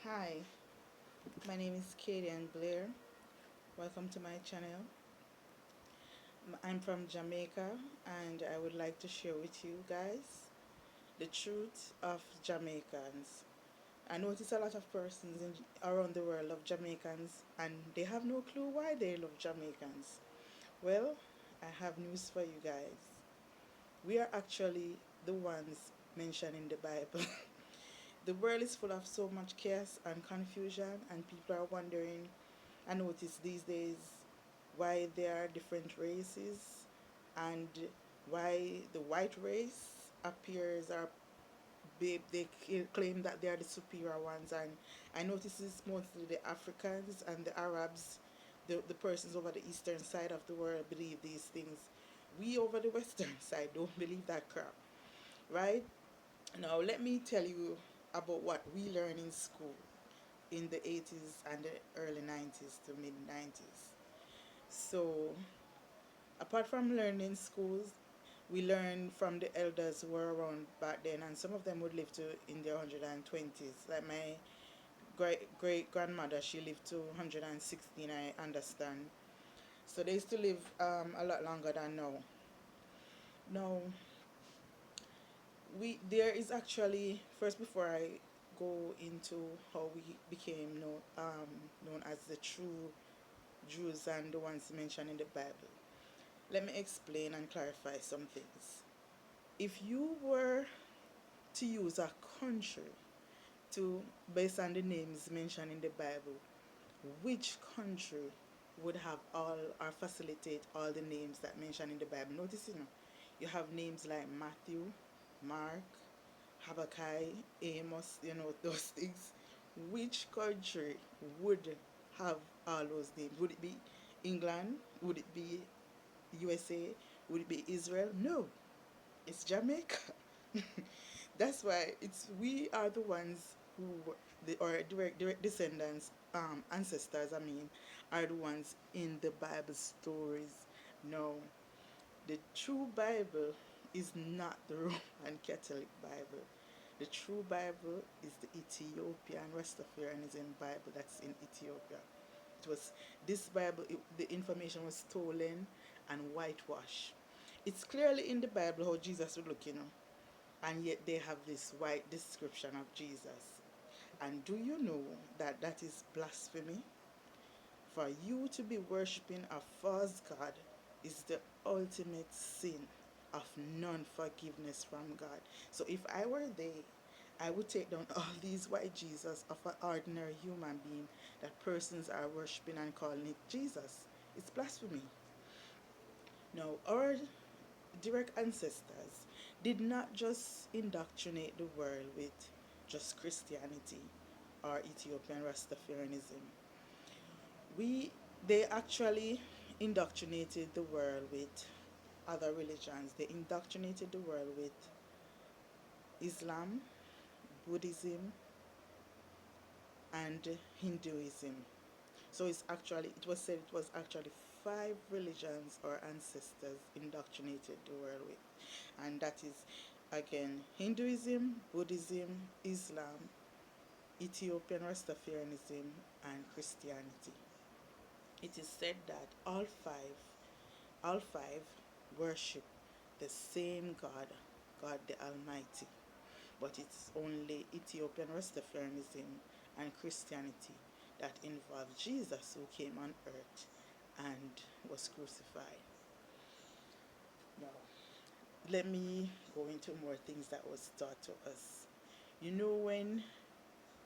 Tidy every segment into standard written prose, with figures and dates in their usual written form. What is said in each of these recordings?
Hi, my name is Katie and Blair. Welcome to my channel. I'm from Jamaica and I would like to share with you guys the truth of Jamaicans. I notice a lot of persons around the world love Jamaicans and they have no clue why they love Jamaicans. Well, I have news for you guys. We are actually the ones mentioned in the Bible. The world is full of so much chaos and confusion, and people are wondering. I notice these days why there are different races and why the white race appears or they claim that they are the superior ones. And I notice it's mostly the Africans and the Arabs, the persons over the eastern side of the world believe these things. We over the western side don't believe that crap, right? Now, let me tell you about what we learn in school in the 80s and the early 90s to mid 90s. So, apart from learning in schools, we learn from the elders who were around back then, and some of them would live to in their 120s. Like my great grandmother, she lived to 116, I understand. So, they used to live a lot longer than now. Now, there is actually first before I go into how we became known as the true Jews and the ones mentioned in the Bible. Let me explain and clarify some things. If you were to use a country to based on the names mentioned in the Bible, which country would have all or facilitate all the names that mentioned in the Bible? Notice, you have names like Matthew, Mark, Habakkuk, Amos, those things. Which country would have all those names? Would it be England? Would it be USA? Would it be Israel? No, it's Jamaica. That's why it's we are the ones who or direct descendants, ancestors. I mean, are the ones in the Bible stories. No, the true Bible is not the Roman Catholic Bible. The true Bible is the Ethiopian Rastafarianism Bible that's in Ethiopia. It was this Bible, the information was stolen and whitewashed. It's clearly in the Bible how Jesus would look, and yet they have this white description of Jesus. And do you know that that is blasphemy? For you to be worshipping a false God is the ultimate sin of non forgiveness from God. So if I were they, I would take down all these white Jesus of an ordinary human being that persons are worshipping and calling it Jesus. It's blasphemy. Now, our direct ancestors did not just indoctrinate the world with just Christianity or Ethiopian Rastafarianism. We they actually indoctrinated the world with other religions. They indoctrinated the world with Islam, Buddhism, and Hinduism. So it was said it was actually five religions our ancestors indoctrinated the world with. And that is again Hinduism, Buddhism, Islam, Ethiopian Rastafarianism, and Christianity. It is said that all five worship the same God, God the Almighty. But it's only Ethiopian Rastafarianism and Christianity that involve Jesus who came on earth and was crucified. Now, let me go into more things that was taught to us. When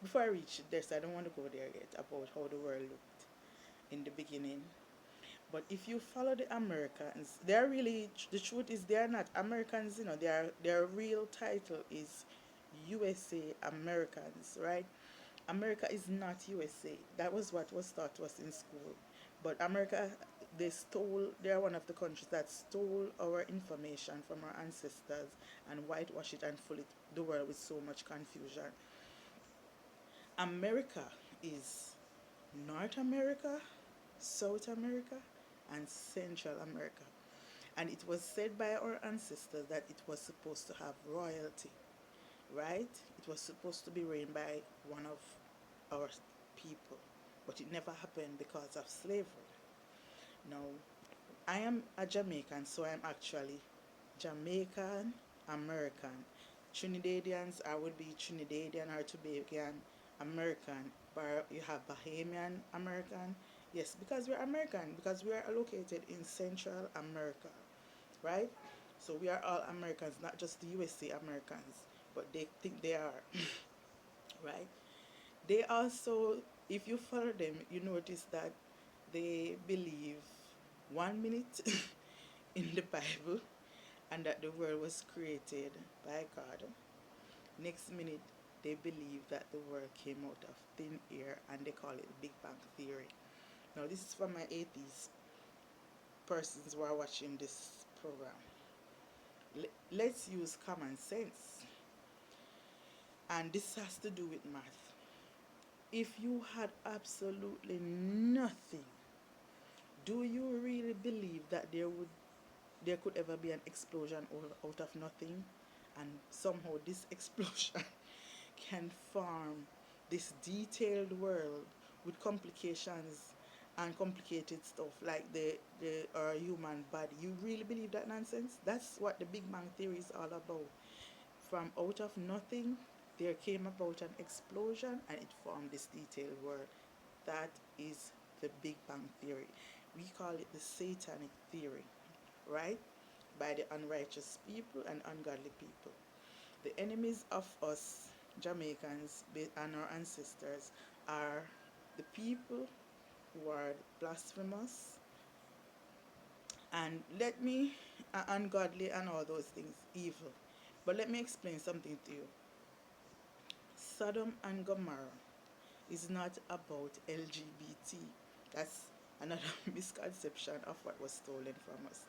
before I reach this, I don't want to go there yet about how the world looked in the beginning. But if you follow the Americans, they're really the truth is they're not Americans. Their real title is USA Americans, right? America is not USA. That was what was taught to us in school. But America, they're one of the countries that stole our information from our ancestors and whitewash it and fill the world with so much confusion. America is North America, South America, and Central America. And it was said by our ancestors that it was supposed to have royalty, right? It was supposed to be reigned by one of our people, but it never happened because of slavery. Now, I am a Jamaican, so I'm actually Jamaican American. Trinidadians, I would be Trinidadian or Tobagan American, but you have Bahamian American. Yes, because we're American, because we are located in Central America, right? So we are all Americans, not just the USA Americans, but they think they are, right? They also, if you follow them, you notice that they believe 1 minute in the Bible and that the world was created by God. Next minute, they believe that the world came out of thin air and they call it the Big Bang Theory. Now, this is for my atheist persons who are watching this program. Let's use common sense. And this has to do with math. If you had absolutely nothing, do you really believe that there could ever be an explosion out of nothing, and somehow this explosion can form this detailed world with complications and complicated stuff like the our human body? You really believe that nonsense? That's what the Big Bang Theory is all about. From out of nothing, there came about an explosion and it formed this detailed world. That is the Big Bang Theory. We call it the Satanic Theory, right? By the unrighteous people and ungodly people. The enemies of us Jamaicans and our ancestors are the people who are blasphemous and let me ungodly and all those things, evil. But let me explain something to you. Sodom and Gomorrah is not about LGBT. That's another misconception of what was stolen from us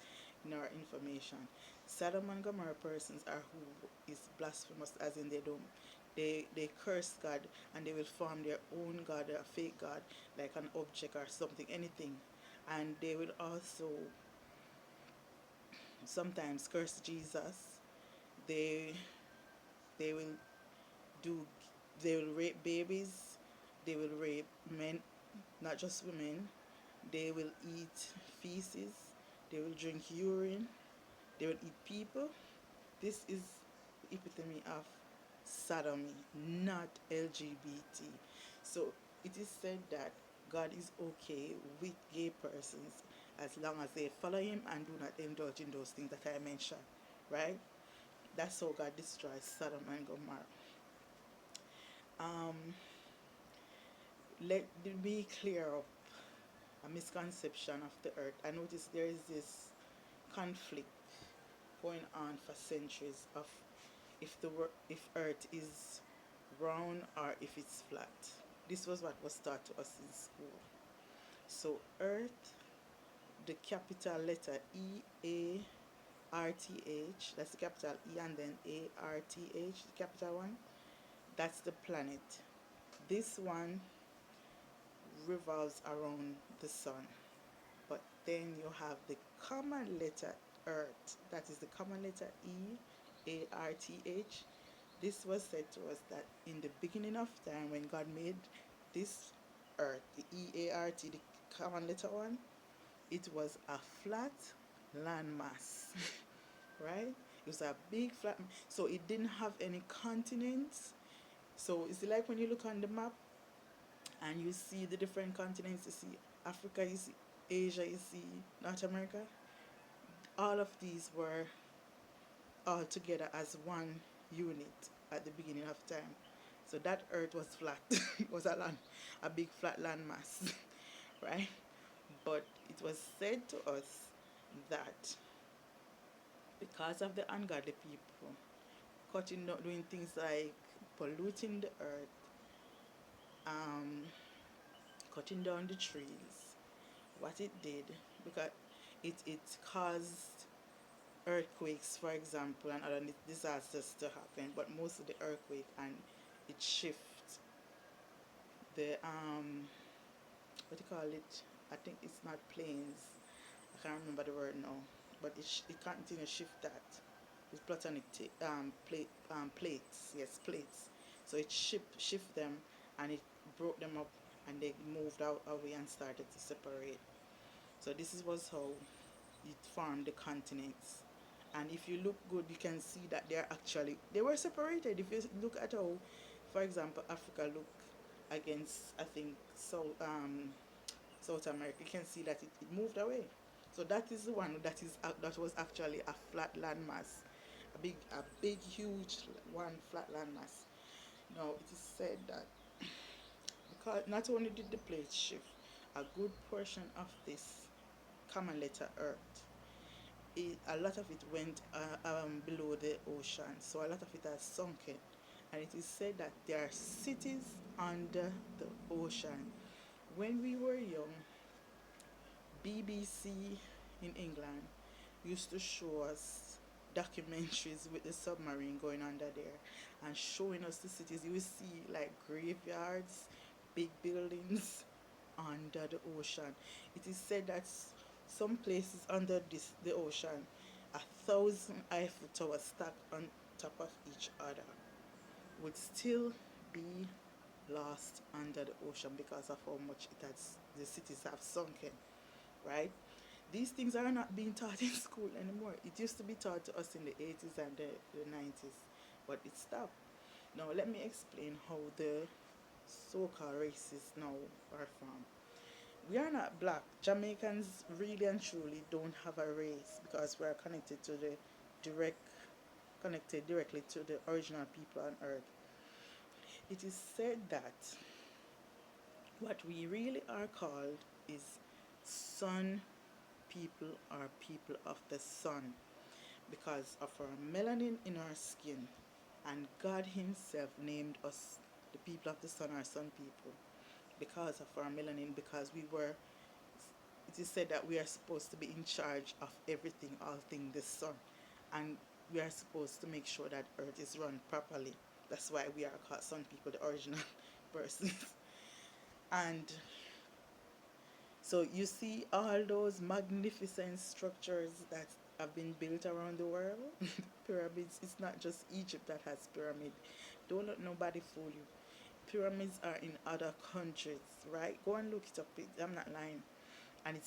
in our information. Sodom and Gomorrah persons are who is blasphemous, as in they curse God and they will form their own God, a fake God, like an object or something, anything. And they will also sometimes curse Jesus. They they will do they will rape babies, they will rape men, not just women. They will eat feces, they will drink urine, they will eat people. This is the epitome of sodomy, not LGBT. So it is said that God is okay with gay persons as long as they follow him and do not indulge in those things that I mentioned, right? That's how God destroys Sodom and Gomorrah. Um, let me clear up a misconception of the earth. I notice there is this conflict going on for centuries of if earth is round or if it's flat. This was what was taught to us in school. So earth, the capital letter EARTH, that's the capital E and then ARTH, the capital one, that's the planet. This one revolves around the sun. But then you have the common letter earth, that is the common letter EARTH. This was said to us that in the beginning of time, when God made this earth, the EART, the common letter one, it was a flat landmass, right? It was a big flat, so it didn't have any continents. So it's like when you look on the map and you see the different continents, you see Africa, you see Asia, you see North America. All of these were all together as one unit at the beginning of time. So that earth was flat. It was a big flat land mass, right? But it was said to us that because of the ungodly people cutting down, doing things like polluting the earth, um, cutting down the trees, what it did, because it caused earthquakes, for example, and other disasters to happen. But most of the earthquake and it shifts the what do you call it? I think it's not planes. I can't remember the word now. But it continues to shift that. It's platonic plates. Yes, plates. So it shift them and it broke them up, and they moved out away and started to separate. So this was how it formed the continents. And if you look good, you can see that they were separated. If you look at how, for example, Africa look against, I think, South America, you can see that it moved away. So that is the one that was actually a flat landmass, a big huge one flat landmass. Now it is said that because not only did the plate shift, a good portion of this common letter Earth, a lot of it went below the ocean, so a lot of it has sunken. And it is said that there are cities under the ocean. When we were young, BBC in England used to show us documentaries with the submarine going under there and showing us the cities. You will see like graveyards, big buildings under the ocean. It is said that some places under the ocean, 1,000 Eiffel Towers stacked on top of each other would still be lost under the ocean because of how much the cities have sunken, right? These things are not being taught in school anymore. It used to be taught to us in the 80s and the 90s, but it stopped. Now, let me explain how the so called races now are formed. We are not black. Jamaicans really and truly don't have a race because we are direct connected directly to the original people on earth. It is said that what we really are called is sun people or people of the sun because of our melanin in our skin, and God himself named us the people of the sun, our sun people, because of our melanin, because it is said that we are supposed to be in charge of everything, all things the sun, and we are supposed to make sure that earth is run properly. That's why we are called sun people, the original persons. And so you see all those magnificent structures that have been built around the world. Pyramids, it's not just Egypt that has pyramids. Don't let nobody fool you. Pyramids are in other countries, right? Go and look it up. I'm not lying. And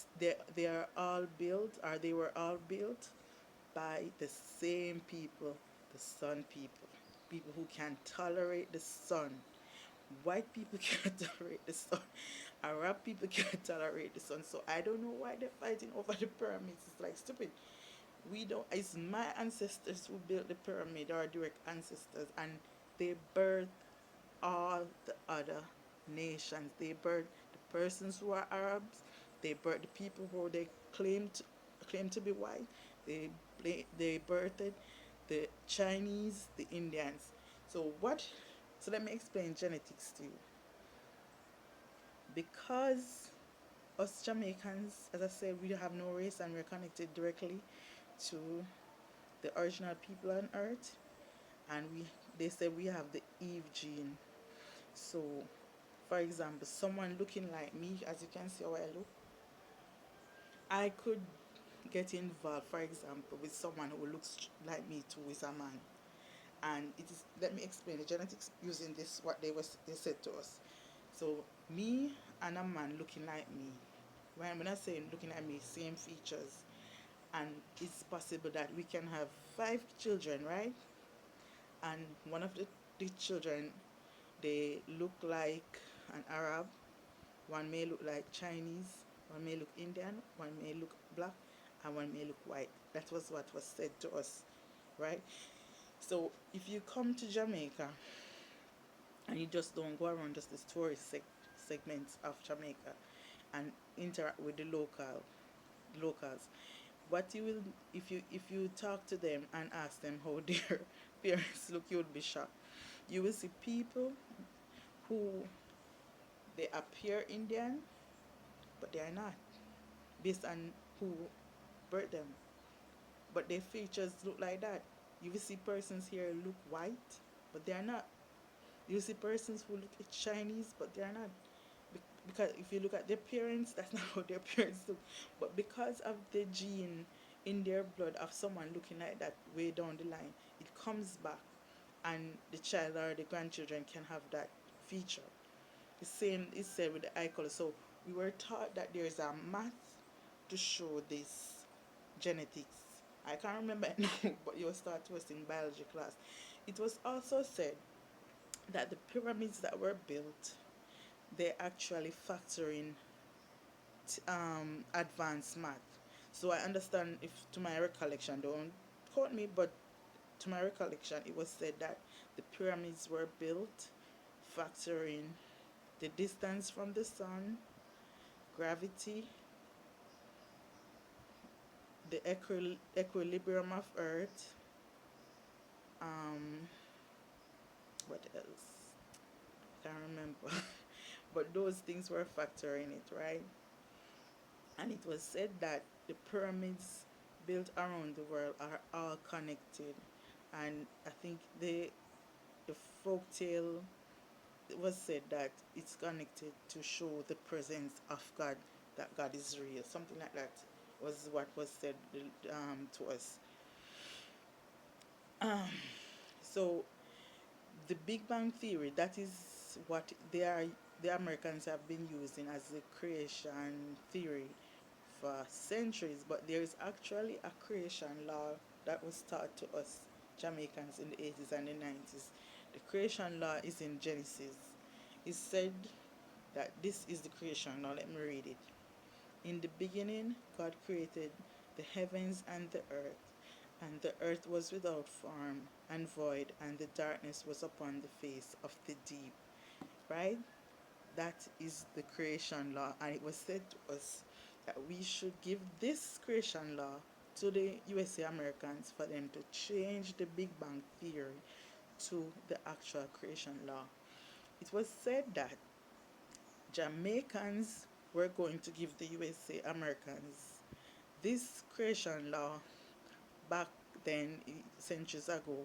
they are all built, or they were all built by the same people, the sun people. People who can tolerate the sun. White people can't tolerate the sun. Arab people can't tolerate the sun. So I don't know why they're fighting over the pyramids. It's like stupid. We don't. It's my ancestors who built the pyramid, our direct ancestors, and they birthed all the other nations. They birthed the persons who are Arabs. They birthed the people who they claim to be white. They they birthed the Chinese, the Indians. So what? So let me explain genetics to you. Because us Jamaicans, as I said, we have no race and we're connected directly to the original people on earth, and they say we have the Eve gene. So, for example, someone looking like me, as you can see how I look, I could get involved, for example, with someone who looks like me too, is a man. And it is, let me explain the genetics using this, what they said to us. So, me and a man looking like me, when I say looking at me, same features, and it's possible that we can have 5 children, right? And one of the children, they look like an Arab, one may look like Chinese, one may look Indian, one may look black, and one may look white. That was what was said to us, right? So if you come to Jamaica and you just don't go around just the tourist segments of Jamaica and interact with the locals, what you will, if you talk to them and ask them how their parents look, you would be shocked. You will see people who they appear Indian, but they are not, based on who birthed them. But their features look like that. You will see persons here look white, but they are not. You will see persons who look Chinese, but they are not. Because if you look at their parents, that's not how their parents look. But because of the gene in their blood of someone looking like that way down the line, it comes back, and the child or the grandchildren can have that feature. The same is said with the eye color. So we were taught that there is a math to show this genetics. I can't remember it now, but you was taught to us in biology class. It was also said that the pyramids that were built, they actually factor in advanced math. So I understand, if to my recollection, don't quote me, but to my recollection, it was said that the pyramids were built factoring the distance from the sun, gravity, the equilibrium of Earth, um, what else? Can't remember. But those things were factoring it, right? And it was said that the pyramids built around the world are all connected. And I think the folk tale was said that it's connected to show the presence of God, that God is real. Something like that was what was said to us. Um, so the Big Bang Theory, that is what the Americans have been using as the creation theory for centuries, but there is actually a creation law that was taught to us Jamaicans in the 80s and the 90s. The creation law is in Genesis. It said that this is the creation law. Let me read it. In the beginning, God created the heavens and the earth was without form and void, and the darkness was upon the face of the deep. Right? That is the creation law, and it was said to us that we should give this creation law to the USA Americans for them to change the Big Bang Theory to the actual creation law. It was said that Jamaicans were going to give the USA Americans this creation law back then, centuries ago,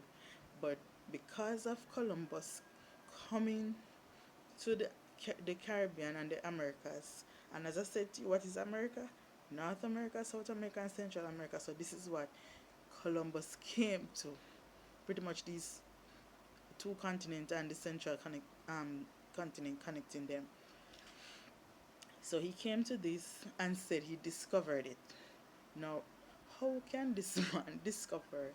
but because of Columbus coming to the Caribbean and the Americas, and as I said to you, what is America? North America, South America, and Central America. So this is what Columbus came to, pretty much these two continents and the continent connecting them. So he came to this and said he discovered it. Now, how can this man discover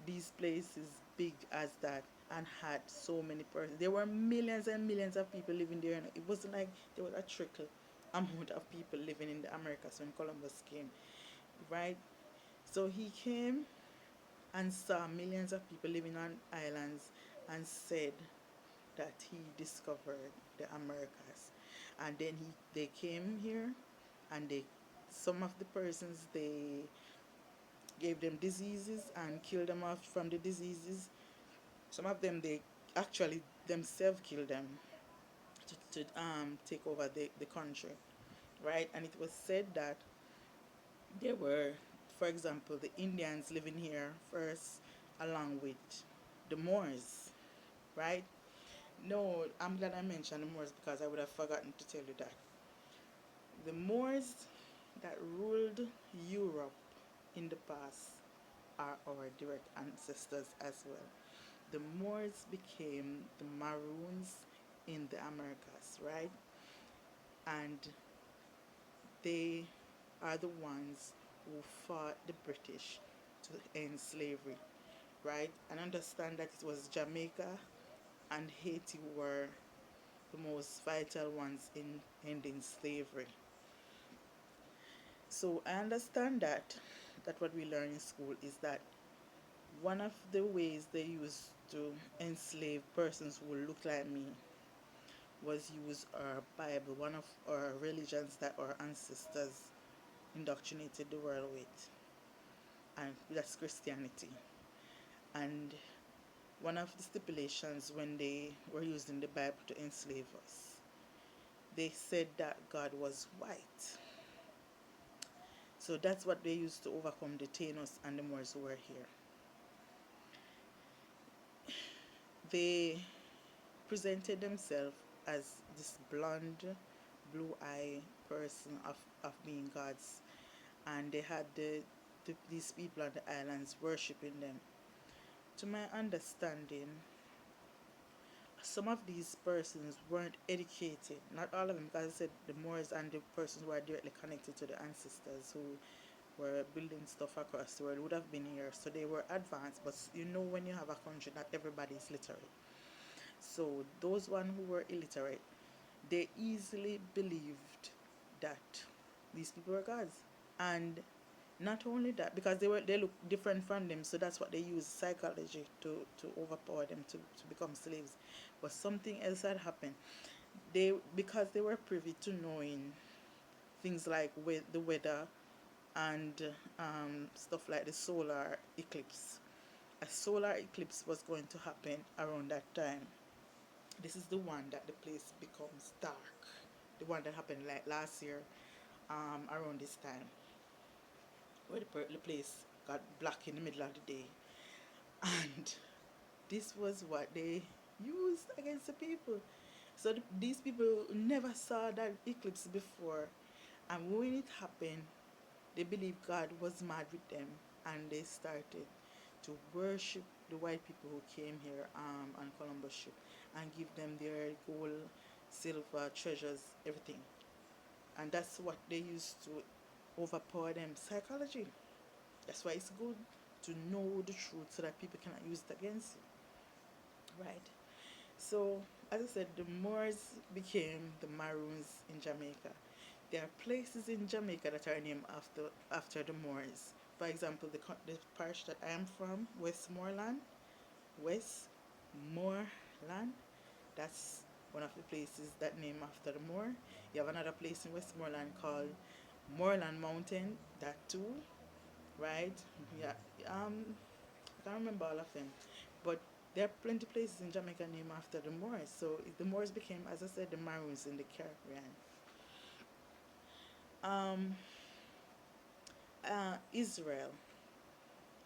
these places big as that and had so many persons? There were millions and millions of people living there, and it wasn't like there was a trickle amount of people living in the Americas when Columbus came, right? So he came and saw millions of people living on islands and said that he discovered the Americas. And then they came here, and some of the persons, they gave them diseases and killed them off from the diseases. Some of them, they actually themselves killed them to take over the country, right? And it was said that there were, for example, the Indians living here first, along with the Moors, right? No, I'm glad I mentioned the Moors, because I would have forgotten to tell you that. The Moors that ruled Europe in the past are our direct ancestors as well. The Moors became the Maroons in the Americas, right? And they are the ones who fought the British to end slavery, right? And understand that it was Jamaica and Haiti were the most vital ones in ending slavery. So I understand that what we learn in school is that one of the ways they used to enslave persons who look like me was use our Bible, one of our religions that our ancestors indoctrinated the world with, and that's Christianity. And one of the stipulations when they were using the Bible to enslave us, they said that God was white. So that's what they used to overcome the Tainos and the Moors who were here. They presented themselves as this blonde, blue-eyed person of being gods, and they had these people on the islands worshipping them. To my understanding, some of these persons weren't educated. Not all of them, because I said the Moors and the persons who are directly connected to the ancestors who were building stuff across the world would have been here. So they were advanced, but when you have a country, not everybody is literate. So those one who were illiterate, they easily believed that these people were gods. And not only that, because they look different from them, so that's what they use psychology to overpower them to become slaves. But something else had happened. Because they were privy to knowing things like the weather and stuff like the solar eclipse. A solar eclipse was going to happen around that time. This is the one that the place becomes dark. The one that happened like last year, around this time, where the place got black in the middle of the day. And this was what they used against the people. So these people never saw that eclipse before. And when it happened, they believed God was mad with them, and they started to worship the white people who came here on Columbus ship and give them their gold, silver, treasures, everything. And that's what they used to overpower them. Psychology. That's why it's good to know the truth so that people cannot use it against you. Right. So, as I said, the Moors became the Maroons in Jamaica. There are places in Jamaica that are named after the Moors. For example, the parish that I am from, Westmoreland, that's one of the places that named after the Moor. You have another place in Westmoreland called Moreland Mountain, that too, right? Yeah, I can't remember all of them, but there are plenty of places in Jamaica named after the Moors. So the Moors became, as I said, the Maroons in the Caribbean. Um, Israel.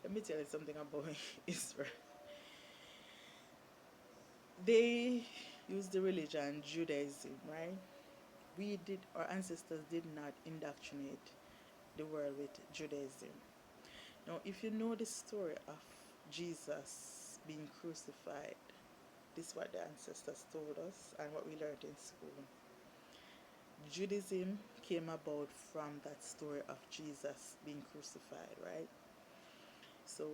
Let me tell you something about Israel. They used the religion Judaism, right? Our ancestors did not indoctrinate the world with Judaism. Now, if you know the story of Jesus being crucified, this is what the ancestors told us and what we learned in school. Judaism came about from that story of Jesus being crucified, right? So,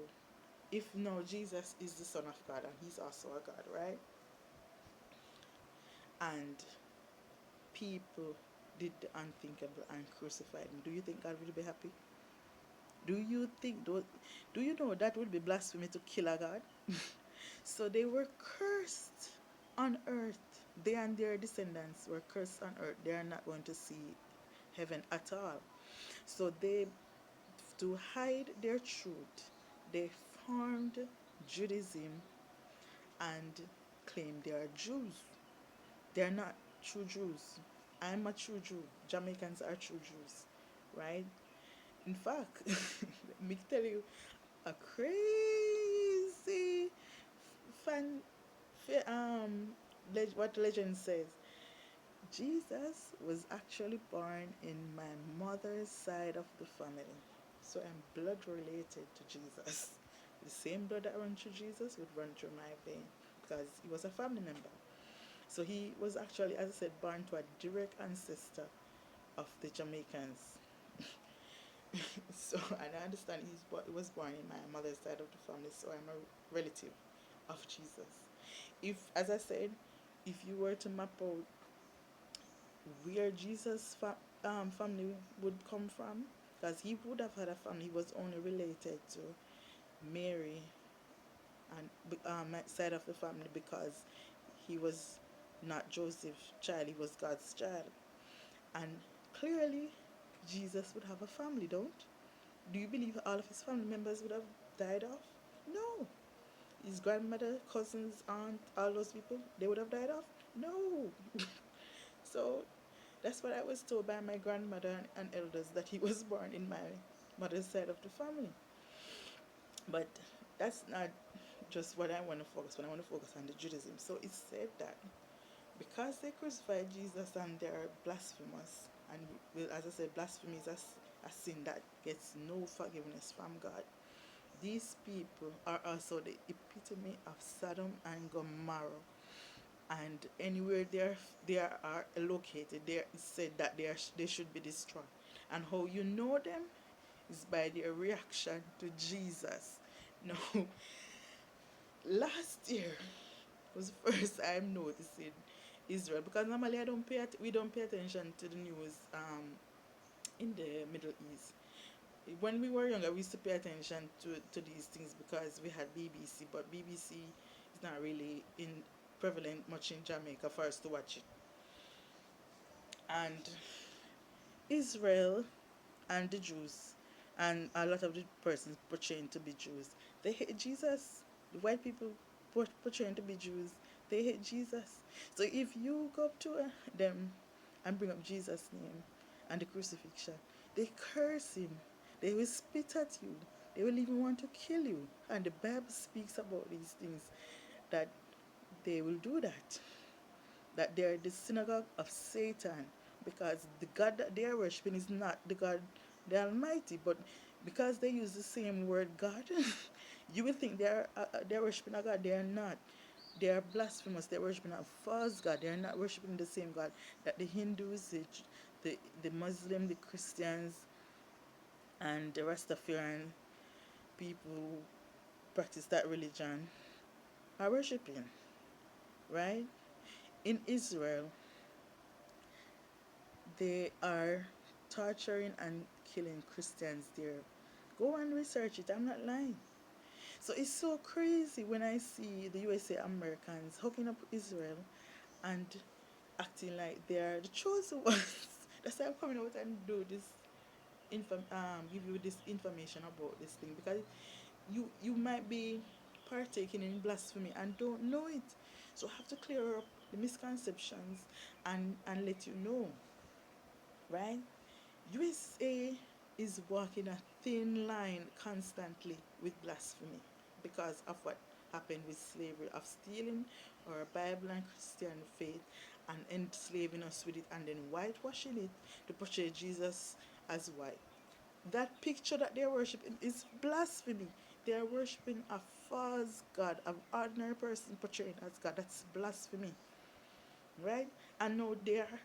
if now Jesus is the Son of God and he's also a God, right? And people did the unthinkable and crucified him, do you think God will be happy? Do you know that would be blasphemy to kill a God? So they were cursed on earth. They and their descendants were cursed on earth. They are not going to see heaven at all. So to hide their truth, they formed Judaism and claimed they are Jews. They are not true Jews. I'm a true Jew. Jamaicans are true Jews, right? In fact, let me tell you a crazy fan, what legend says. Jesus was actually born in my mother's side of the family. So I'm blood related to Jesus. The same blood that runs through Jesus would run through my vein because he was a family member. So he was actually, as I said, born to a direct ancestor of the Jamaicans. So, and I understand he was born in my mother's side of the family, so I'm a relative of Jesus. If, as I said, if you were to map out where Jesus' family would come from, because he would have had a family, he was only related to Mary and side of the family because he was not Joseph's child, he was God's child. And clearly, Jesus would have a family, don't? Do you believe all of his family members would have died off? No. His grandmother, cousins, aunt, all those people, they would have died off? No. So that's what I was told by my grandmother and elders, that he was born in my mother's side of the family. But that's not just what I want to focus on. I want to focus on the Judaism. So it said that because they crucified Jesus and they are blasphemous, and as I said, blasphemy is a sin that gets no forgiveness from God. These people are also the epitome of Sodom and Gomorrah. and anywhere they are located, there is said that they should be destroyed. And how you know them is by their reaction to Jesus. Now, last year was the first time noticing Israel, because normally we don't pay attention to the news in the Middle East. When we were younger, we used to pay attention to these things because we had BBC, but BBC is not really in prevalent much in Jamaica for us to watch it. And Israel and the Jews, and a lot of the persons portraying to be Jews, they hate Jesus. The white people portraying to be Jews, they hate Jesus. So if you go up to them and bring up Jesus' name and the crucifixion, they curse him. They will spit at you. They will even want to kill you. And the Bible speaks about these things, that they will do that. That they are the synagogue of Satan, because the God that they are worshiping is not the God, the Almighty, but because they use the same word God, you will think they're worshiping a God. They are not. They are blasphemous. They're worshiping a false God. They are not worshiping the same God that the Hindus, the Muslim, the Christians, and the Rastafarian people who practice that religion are worshiping, right? In Israel, they are torturing and killing Christians there. Go and research it. I'm not lying. So it's so crazy when I see the USA Americans hooking up Israel and acting like they're the chosen ones. That's why I'm coming out and do this give you this information about this thing, because you might be partaking in blasphemy and don't know it. So I have to clear up the misconceptions and let you know, right? USA is walking a thin line constantly with blasphemy because of what happened with slavery, of stealing our Bible and Christian faith and enslaving us with it, and then whitewashing it to portray Jesus as white. That picture that they're worshiping is blasphemy. They are worshiping a false God, an ordinary person portraying as God. That's blasphemy, right? And now they are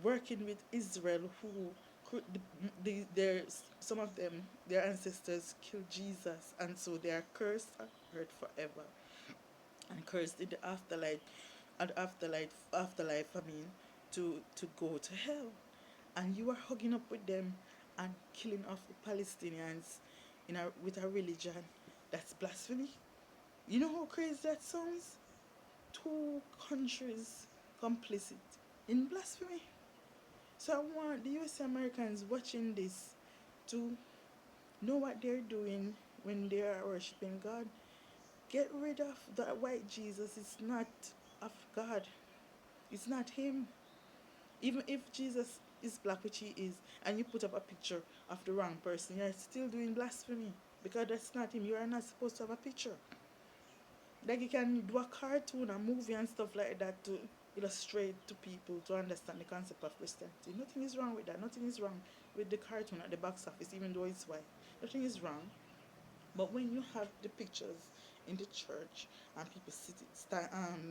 working with Israel, who could their some of them, their ancestors killed Jesus, and so they are cursed and hurt forever, and cursed in the afterlife, and afterlife. I mean, to go to hell, and you are hugging up with them and killing off the Palestinians with a religion. That's blasphemy. You know how crazy that sounds? Two countries complicit in blasphemy. So I want the US Americans watching this to know what they're doing when they are worshiping God. Get rid of that white Jesus. It's not of God. It's not him. Even if Jesus is black, which he is, and you put up a picture of the wrong person, you're still doing blasphemy, because that's not him. You are not supposed to have a picture. Like you can do a cartoon, a movie and stuff like that to illustrate to people to understand the concept of Christianity. Nothing is wrong with that. Nothing is wrong with the cartoon at the box office, even though it's white. Nothing is wrong. But when you have the pictures in the church and people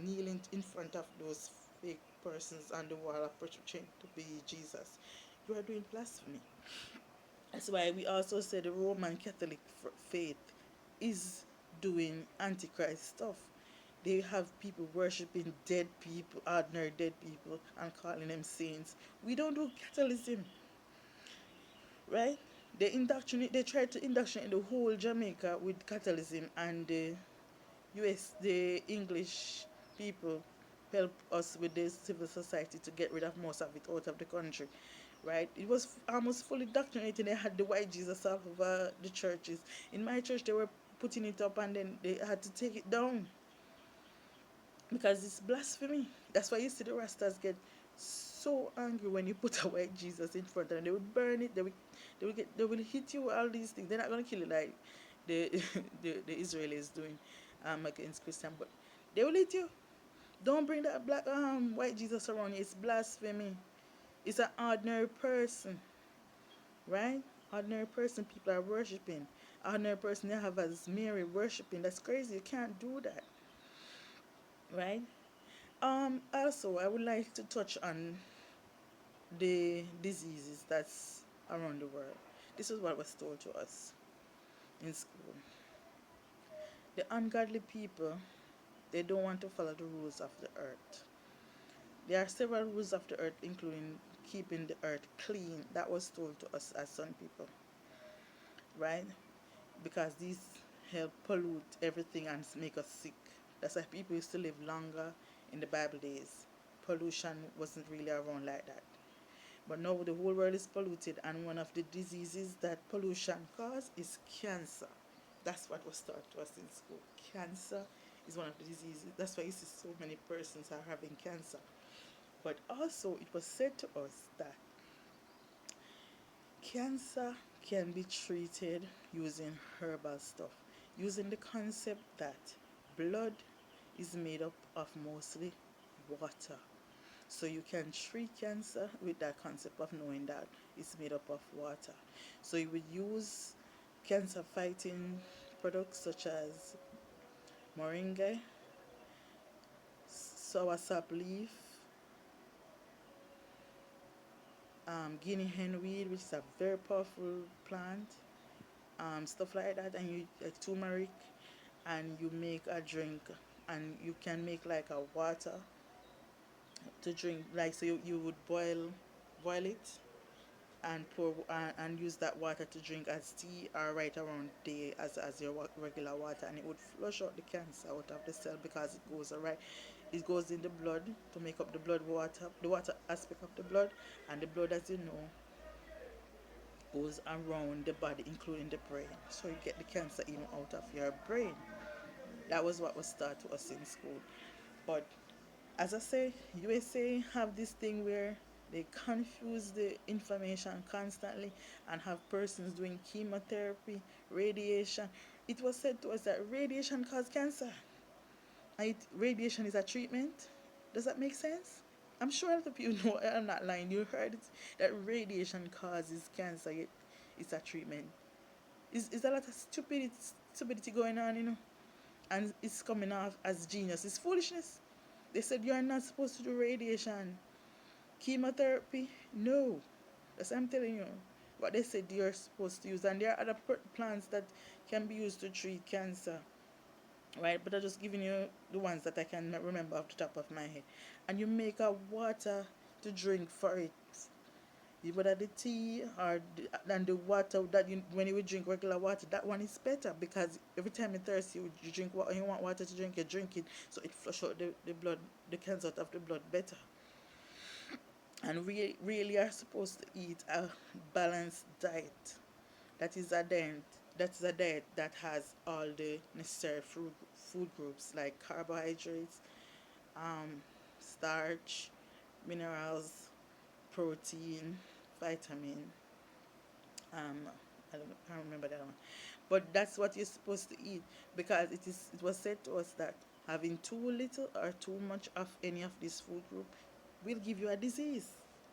kneeling in front of those fake persons on the wall of pretending to be Jesus, you are doing blasphemy. That's why we also say the Roman Catholic faith is doing antichrist stuff. They have people worshiping dead people, ordinary dead people, and calling them saints. We don't do Catholicism, right? They try to indoctrinate the whole Jamaica with Catholicism, and the the English people help us with the civil society to get rid of most of it out of the country, right? It was almost fully indoctrinated. They had the white Jesus all over the churches. In my church, they were putting it up and then they had to take it down because it's blasphemy. That's why you see the Rastas get so angry when you put a white Jesus in front of them. They will burn it. They will hit you with all these things. They're not gonna kill you like the the Israelis doing against Christian, but they will hit you. Don't bring that black white Jesus around you. It's blasphemy. It's an ordinary person, right? Ordinary person people are worshiping. Ordinary person they have as Mary worshiping. That's crazy. You can't do that, right? Also, I would like to touch on the diseases that's around the world. This is what was told to us in school. The ungodly people, they don't want to follow the rules of the earth. There are several rules of the earth, including keeping the earth clean. That was told to us as some people, right? Because these help pollute everything and make us sick. That's why people used to live longer in the Bible days. Pollution wasn't really around like that. But now the whole world is polluted, and one of the diseases that pollution causes is cancer. That's what was taught to us in school. Cancer is one of the diseases. That's why you see so many persons are having cancer. But also, it was said to us that cancer can be treated using herbal stuff, using the concept that blood is made up of mostly water. So you can treat cancer with that concept of knowing that it's made up of water. So you would use cancer fighting products such as moringa, soursop leaf, guinea hen weed, which is a very powerful plant, stuff like that, and you like turmeric, and you make a drink, and you can make like a water to drink. Like so, you would boil it and pour and use that water to drink as tea or right around day as your regular water, and it would flush out the cancer out of the cell because it goes alright. It goes in the blood to make up the water aspect of the blood, and the blood, as you know, goes around the body, including the brain. So you get the cancer even out of your brain. That was what was taught to us in school. But as I say, USA have this thing where they confuse the information constantly and have persons doing chemotherapy, radiation. It was said to us that radiation causes cancer. And radiation is a treatment. Does that make sense? I'm sure a lot of you know I'm not lying. You heard it, that radiation causes cancer, yet it's a treatment. Is a lot of stupidity going on, and it's coming off as genius. It's foolishness. They said you're not supposed to do radiation. Chemotherapy? No. That's what I'm telling you. What they said you're supposed to use. And there are other plants that can be used to treat cancer. Right? But I'm just giving you the ones that I can remember off the top of my head. And you make a water to drink for it. Whether the tea or and the water that when you would drink regular water, that one is better because every time you're thirsty, you drink water, you want water to drink, you drink it, so it flush out the blood, the cancer out of the blood better. And we really are supposed to eat a balanced diet. That is a diet. That is a diet that has all the necessary food groups like carbohydrates, um, starch, minerals, protein, vitamin, um I can't remember that one, but that's what you're supposed to eat because it was said to us that having too little or too much of any of this food group will give you a disease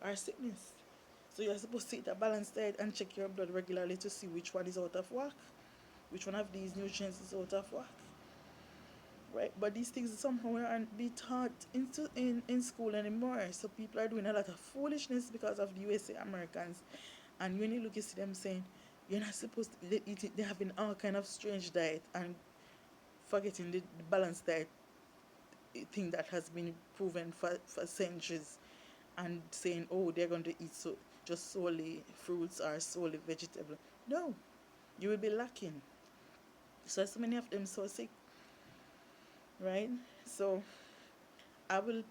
or sickness. So you're supposed to eat a balanced diet and check your blood regularly to see which one is out of whack, which one of these nutrients is out of whack, right? But these things somehow aren't be taught in school anymore. So people are doing a lot of foolishness because of the USA Americans. And when you look, you see them saying, you're not supposed to eat it. They're having all kind of strange diet and forgetting the balanced diet thing that has been proven for centuries, and saying, oh, they're going to eat just solely fruits or solely vegetable. No, you will be lacking. So many of them so sick, right? So I will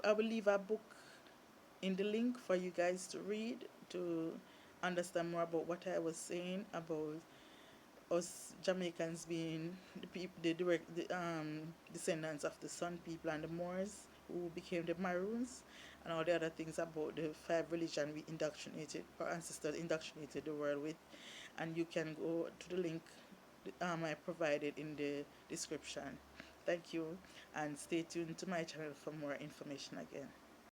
I will leave a book in the link for you guys to read to understand more about what I was saying about us Jamaicans being the people, the direct descendants of the Sun people and the Moors who became the Maroons, and all the other things about the five religion we indoctrinated, our ancestors indoctrinated the world with. And you can go to the link I provided in the description. Thank you, and stay tuned to my channel for more information again.